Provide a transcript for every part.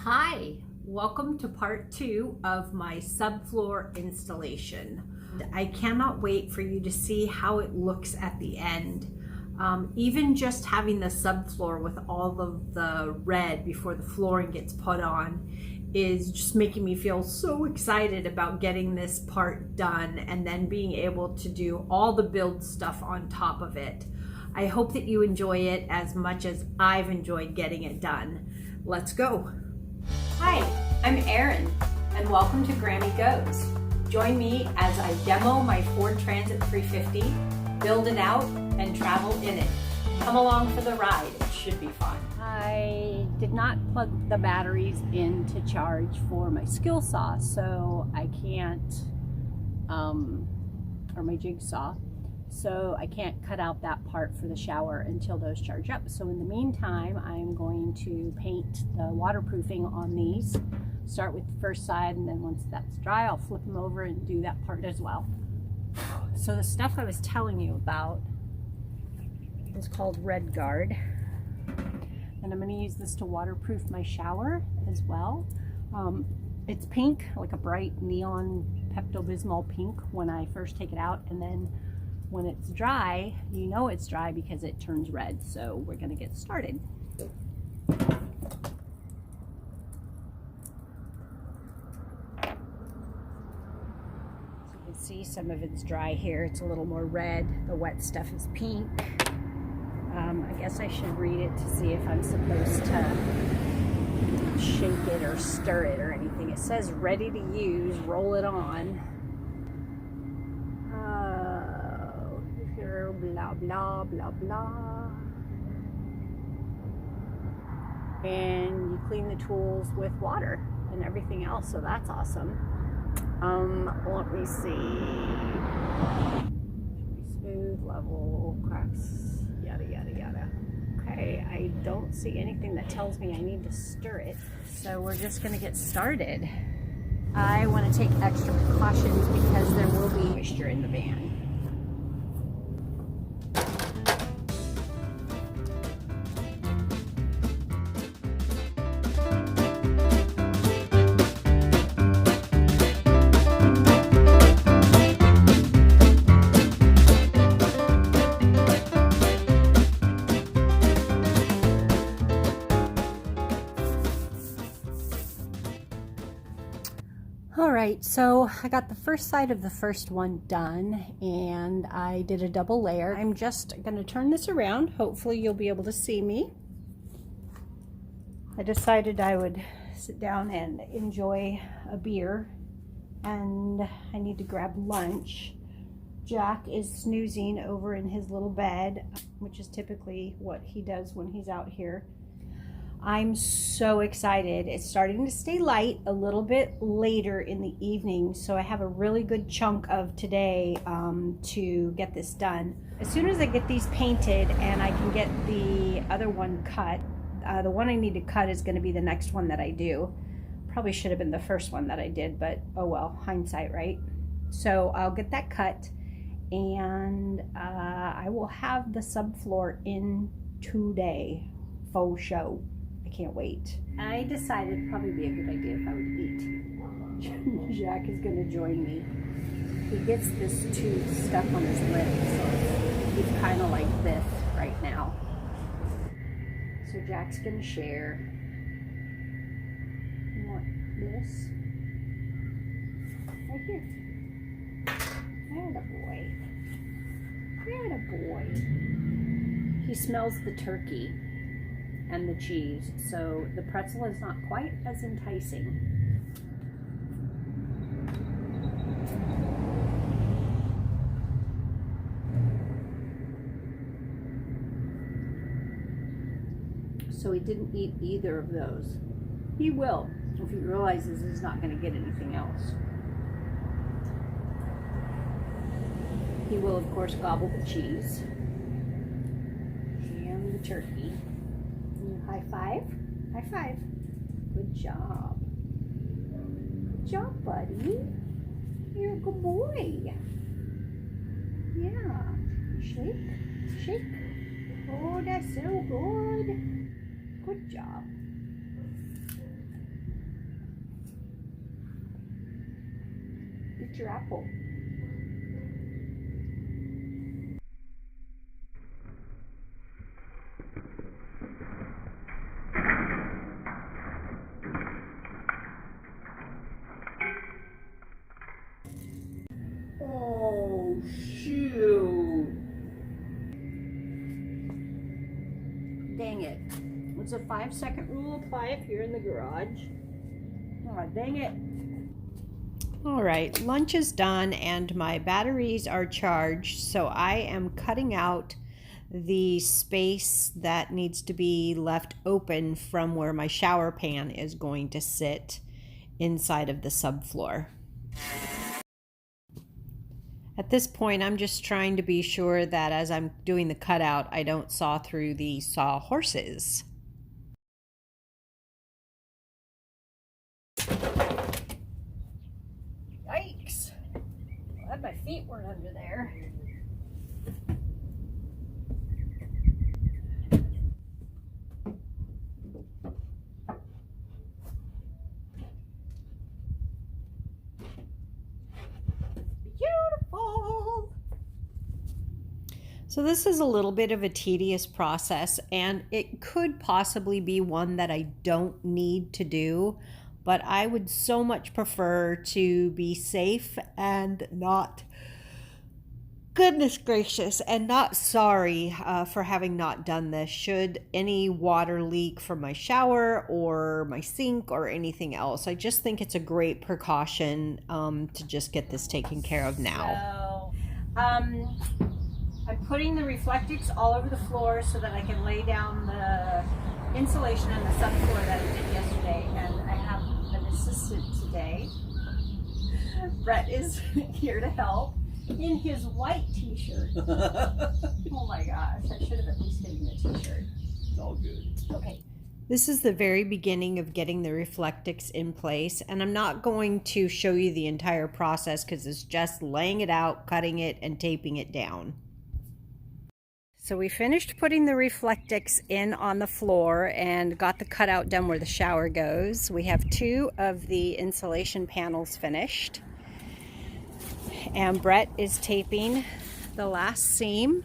Hi, welcome to part 2 of my subfloor installation. I cannot wait for you to see how it looks at the end. Even just having the subfloor with all of the red before the flooring gets put on is just making me feel so excited about getting this part done and then being able to do all the build stuff on top of it. I hope that you enjoy it as much as I've enjoyed getting it done. Let's go. Hi, I'm Erin, and welcome to Grammy Goes. Join me as I demo my Ford Transit 350, build it out, and travel in it. Come along for the ride, it should be fun. I did not plug the batteries in to charge for my skill saw, so I can't, or my jigsaw, so I can't cut out that part for the shower until those charge up. So in the meantime, I'm going to paint the waterproofing on these. Start with the first side, and then once that's dry, I'll flip them over and do that part as well. So the stuff I was telling you about is called Red Guard, and I'm going to use this to waterproof my shower as well. It's pink, like a bright neon Pepto-Bismol pink when I first take it out, and then when it's dry, you know it's dry because it turns red. So we're going to get started. So you can see some of it's dry here. It's a little more red. The wet stuff is pink. I guess I should read it to see if I'm supposed to shake it or stir it or anything. It says ready to use, roll it on. Blah, blah, blah, blah. And you clean the tools with water and everything else, so that's awesome. Let me see. Smooth, level, cracks, yada, yada, yada. Okay, I don't see anything that tells me I need to stir it, so we're just gonna get started. I want to take extra precautions because there will be moisture in the van. Alright, so I got the first side of the first one done, and I did a double layer. I'm just going to turn this around. Hopefully you'll be able to see me. I decided I would sit down and enjoy a beer, and I need to grab lunch. Jack is snoozing over in his little bed, which is typically what he does when he's out here. I'm so excited. It's starting to stay light a little bit later in the evening, so I have a really good chunk of today to get this done. As soon as I get these painted and I can get the other one cut, the one I need to cut is going to be the next one that I do. Probably should have been the first one that I did, but oh well, hindsight, right? So I'll get that cut, and I will have the subfloor in today, faux show. Can't wait. I decided it'd probably be a good idea if I would eat. Jack is going to join me. He gets this tooth stuck on his lip, so he's kind of like this right now. So Jack's going to share. You want this? Right here. Attaboy. He smells the turkey and the cheese, so the pretzel is not quite as enticing. So he didn't eat either of those. He will, if he realizes he's not going to get anything else. He will, of course, gobble the cheese and the turkey. High five. High five. Good job. Good job, buddy. You're a good boy. Yeah. Shake. Shake. Oh, that's so good. Good job. Eat your apple. Oh, shoot. Dang it. What's a 5-second rule apply if you're in the garage? Oh, dang it. All right, lunch is done and my batteries are charged, so I am cutting out the space that needs to be left open from where my shower pan is going to sit inside of the subfloor. At this point, I'm just trying to be sure that as I'm doing the cutout, I don't saw through the sawhorses. Yikes. Glad my feet weren't under there. Beautiful. So this is a little bit of a tedious process, and it could possibly be one that I don't need to do, but I would so much prefer to be safe and not, goodness gracious, and not sorry for having not done this should any water leak from my shower or my sink or anything else. I just think it's a great precaution to just get this taken care of now. So, I'm putting the Reflectix all over the floor so that I can lay down the insulation on the subfloor that I did yesterday, and I have an assistant today. Brett is here to help in his white t-shirt. Oh my gosh, I should have at least given him a t-shirt. It's all good. Okay. This is the very beginning of getting the Reflectix in place, and I'm not going to show you the entire process because it's just laying it out, cutting it, and taping it down. So we finished putting the Reflectix in on the floor and got the cutout done where the shower goes. We have 2 of the insulation panels finished, and Brett is taping the last seam.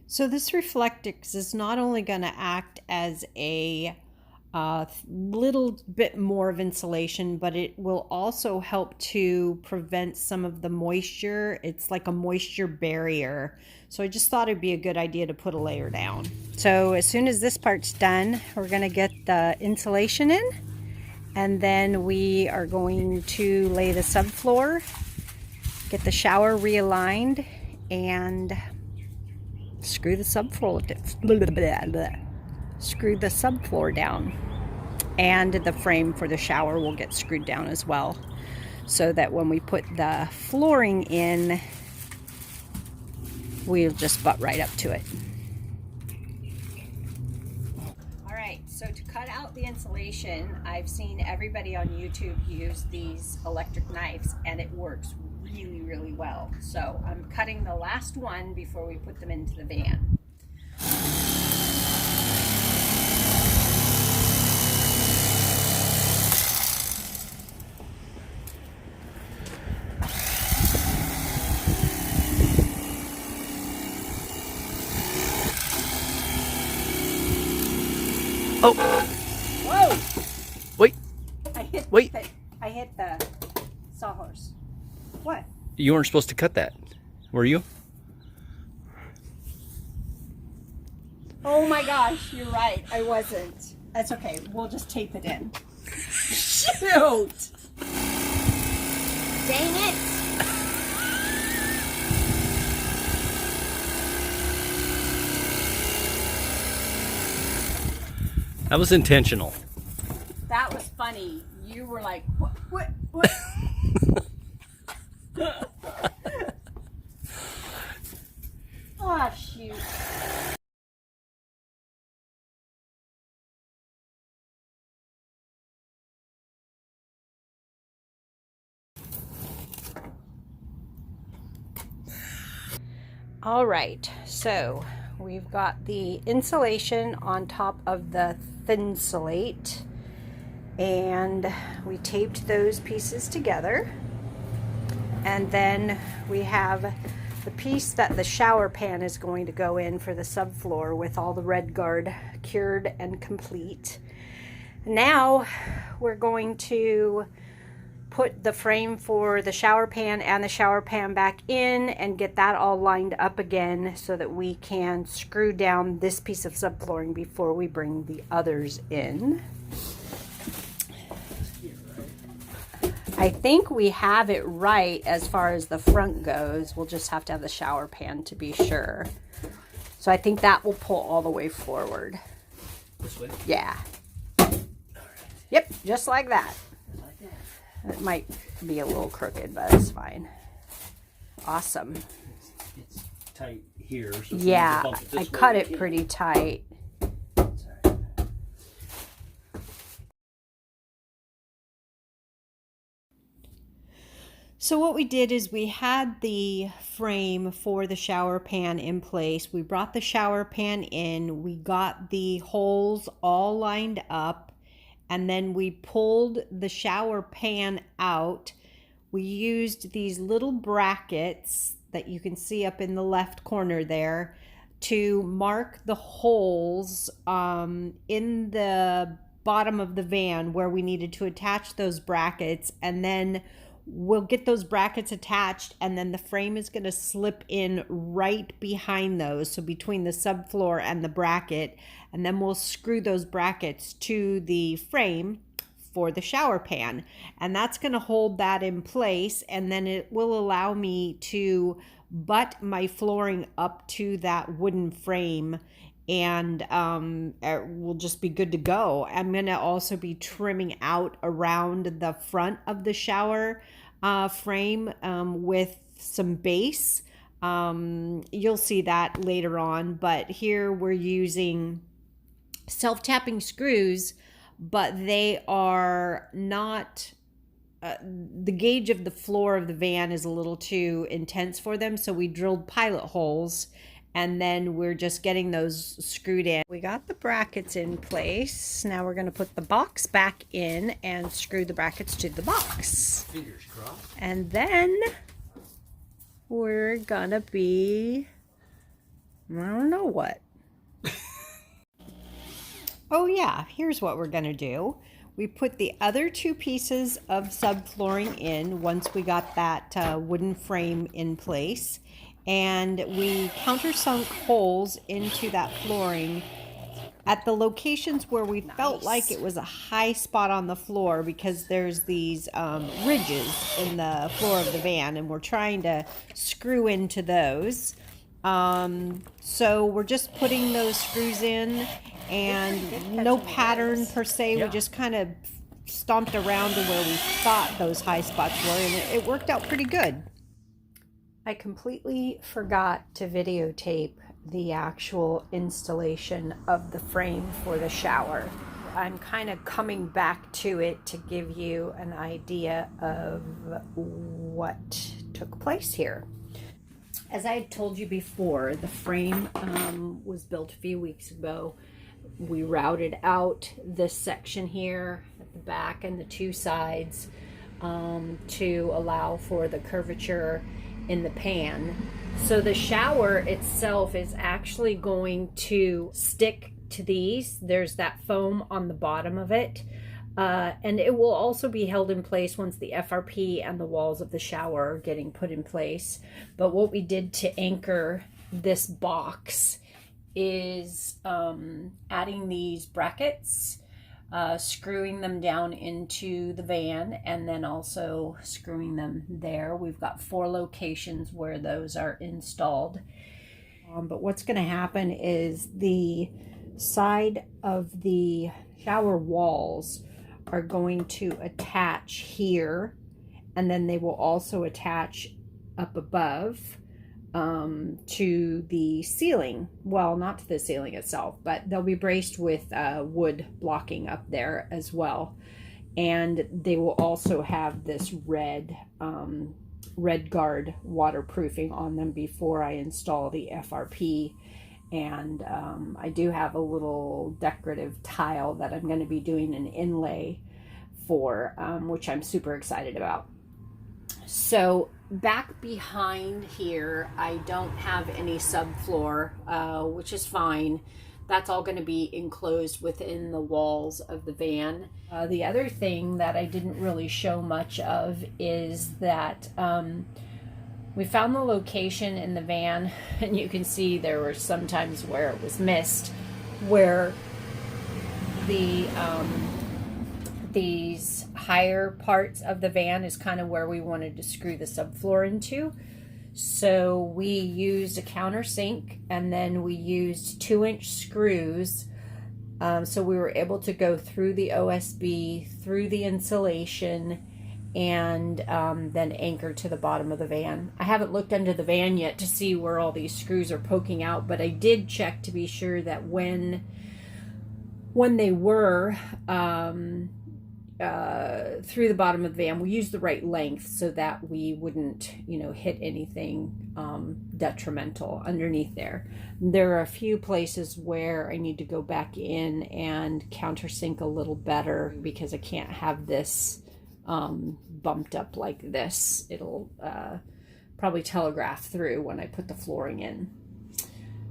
So this Reflectix is not only going to act as a little bit more of insulation, but it will also help to prevent some of the moisture. It's like a moisture barrier. So I just thought it'd be a good idea to put a layer down. So as soon as this part's done, we're going to get the insulation in, and then we are going to lay the subfloor, get the shower realigned, and screw the subfloor down. And the frame for the shower will get screwed down as well, so that when we put the flooring in, we'll just butt right up to it. All right, so to cut out the insulation, I've seen everybody on YouTube use these electric knives, and it works really, really well. So I'm cutting the last one before we put them into the van. Oh! Whoa! Wait! Wait! I hit the sawhorse. What? You weren't supposed to cut that, were you? Oh my gosh, you're right. I wasn't. That's okay. We'll just tape it in. Shoot! Dang it! That was intentional. That was funny. You were like, what? Oh, shoot. All right, so we've got the insulation on top of the thin slate, and we taped those pieces together. And then we have the piece that the shower pan is going to go in for the subfloor with all the red guard cured and complete. Now we're going to put the frame for the shower pan and the shower pan back in and get that all lined up again so that we can screw down this piece of subflooring before we bring the others in. I think we have it right as far as the front goes. We'll just have to have the shower pan to be sure. So I think that will pull all the way forward. This way? Yeah. Yep, just like that. It might be a little crooked, but it's fine. Awesome. It's tight here. So yeah, I cut it pretty tight. So what we did is we had the frame for the shower pan in place. We brought the shower pan in. We got the holes all lined up. And then we pulled the shower pan out. We used these little brackets that you can see up in the left corner there to mark the holes in the bottom of the van where we needed to attach those brackets. And then we'll get those brackets attached, and then the frame is going to slip in right behind those, so between the subfloor and the bracket, and then we'll screw those brackets to the frame for the shower pan, and that's going to hold that in place, and then it will allow me to butt my flooring up to that wooden frame, and it will just be good to go. I'm going to also be trimming out around the front of the shower frame with some base. You'll see that later on, but here we're using self-tapping screws, but they are not the gauge of the floor of the van is a little too intense for them, so we drilled pilot holes, and then we're just getting those screwed in. We got the brackets in place. Now we're going to put the box back in and screw the brackets to the box. Fingers crossed. And then we're going to be, I don't know what. Oh yeah, here's what we're going to do. We put the other two pieces of subflooring in once we got that wooden frame in place. And we countersunk holes into that flooring at the locations where we felt like it was a high spot on the floor, because there's these ridges in the floor of the van, and we're trying to screw into those. So we're just putting those screws in, and no pattern per se. We just kind of stomped around to where we thought those high spots were, and it worked out pretty good. I completely forgot to videotape the actual installation of the frame for the shower. I'm kind of coming back to it to give you an idea of what took place here. As I had told you before, the frame was built a few weeks ago. We routed out this section here at the back and the two sides to allow for the curvature in the pan. So the shower itself is actually going to stick to these. There's that foam on the bottom of it. And it will also be held in place once the FRP and the walls of the shower are getting put in place. But what we did to anchor this box is adding these brackets, screwing them down into the van, and then also screwing them there. We've got 4 locations where those are installed. But what's going to happen is the side of the shower walls are going to attach here, and then they will also attach up above to the ceiling. Well, not to the ceiling itself, but they'll be braced with wood blocking up there as well. And they will also have this red guard waterproofing on them before I install the FRP. And I do have a little decorative tile that I'm going to be doing an inlay for, which I'm super excited about. So back behind here, I don't have any subfloor, which is fine. That's all going to be enclosed within the walls of the van. The other thing that I didn't really show much of is that we found the location in the van, and you can see there were some times where it was missed, where these higher parts of the van is kind of where we wanted to screw the subfloor into. So we used a countersink, and then we used 2-inch screws. So we were able to go through the OSB, through the insulation, and then anchor to the bottom of the van. I haven't looked under the van yet to see where all these screws are poking out, but I did check to be sure that when they were through the bottom of the van, we used the right length so that we wouldn't, hit anything detrimental underneath there. There are a few places where I need to go back in and countersink a little better, because I can't have this bumped up like this. It'll probably telegraph through when I put the flooring in.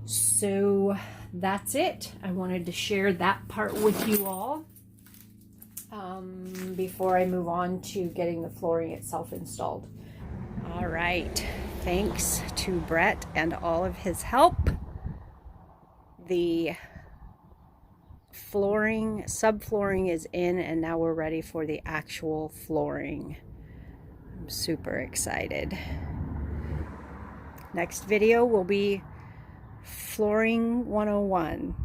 So that's it. I wanted to share that part with you all before I move on to getting the flooring itself installed. All right, thanks to Brett and all of his help. The subflooring is in, and now we're ready for the actual flooring. I'm super excited. Next video will be Flooring 101.